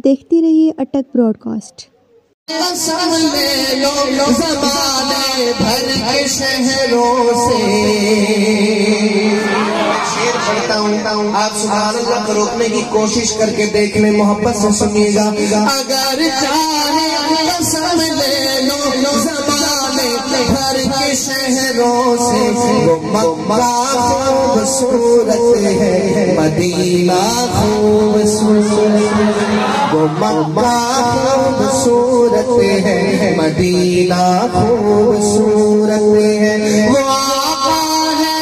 دیکھتی رہیے اٹک Broad cost. قسم لے لو زمانے بھر کے شہروں سے، شعر پڑھتا ہوں، آپ سبحان اللہ کو روکنے کی کوشش کر کے دیکھ لیں، محبت سے سنیے گا۔ اگر چاہے قسم لے لو زمانے بھر کے شہروں سے، وہ مکہ خوبصورت ہے، مدینہ خوبصورت ہے، وہ مکہ خوبصورت ہے، مدینہ خوبصورت ہے، وہ آقا ہے،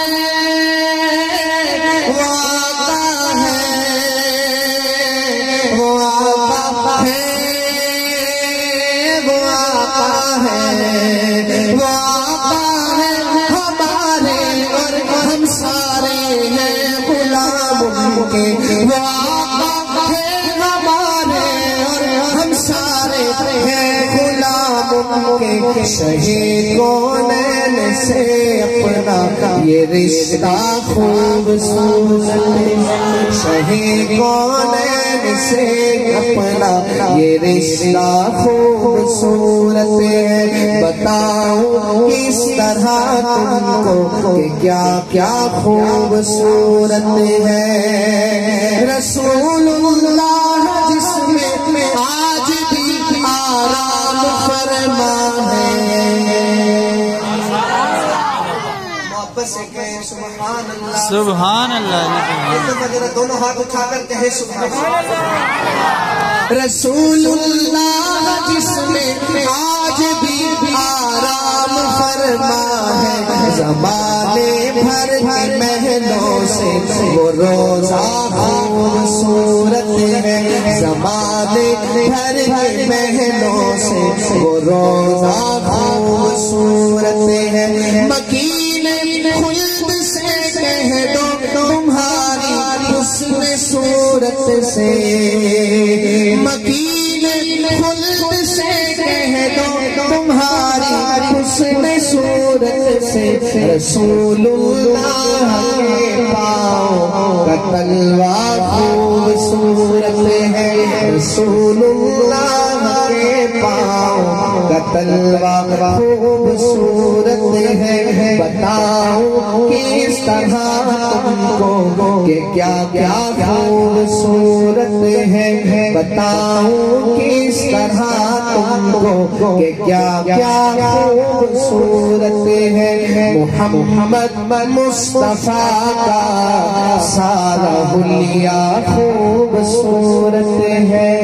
وہ آقا ہے، وہ آقا ہے، وہ آقا ہے، وہ آقا ہے ہمارے اور ہم سارے ہیں غلام ان کے، وہ آقا ہے ہمارے اور ہم سارے ہیں غلام ان کے، شہید کونین سے اپنا یہ رشتہ خوبصورت ہے، شہید کونین سے اپنا یہ رشتہ خوبصورت ہے، بتاؤں کس طرح تم کو کہ کیا کیا خوبصورت ہے، رسول اللہ جس میں آج بھی آرام فرما ہے، محبت سے کہیں سبحان اللہ، سبحان اللہ، ذرا دونوں ہاتھ اٹھا کر کہیں سبحان اللہ، رسول اللہ جس میں آج بھی آرام فرما ہے، زمانے بھر کے محلوں سے وہ روزہ خوبصورت ہے، زمانے بھر کے محلوں سے وہ روزہ خوبصورت ہے، مکین خلد سے کہہ دو تمہاری حسن صورت سے، مکین خلد سے کہہ دو تمہاری حسن صورت سے، رسول اللہ کے پاؤں کا تلوار خوبصورت ہے، رسول اللہ کے پاؤں کا تلوار خوبصورت ہے، بتاؤں کس طرح تم کو کہ کیا کیا خوبصورت ہے، بتاؤں کس طرح تم کو کہ کیا کیا خوبصورت ہے، محمد مصطفیٰ کا سارا حلیہ خوبصورت ہے۔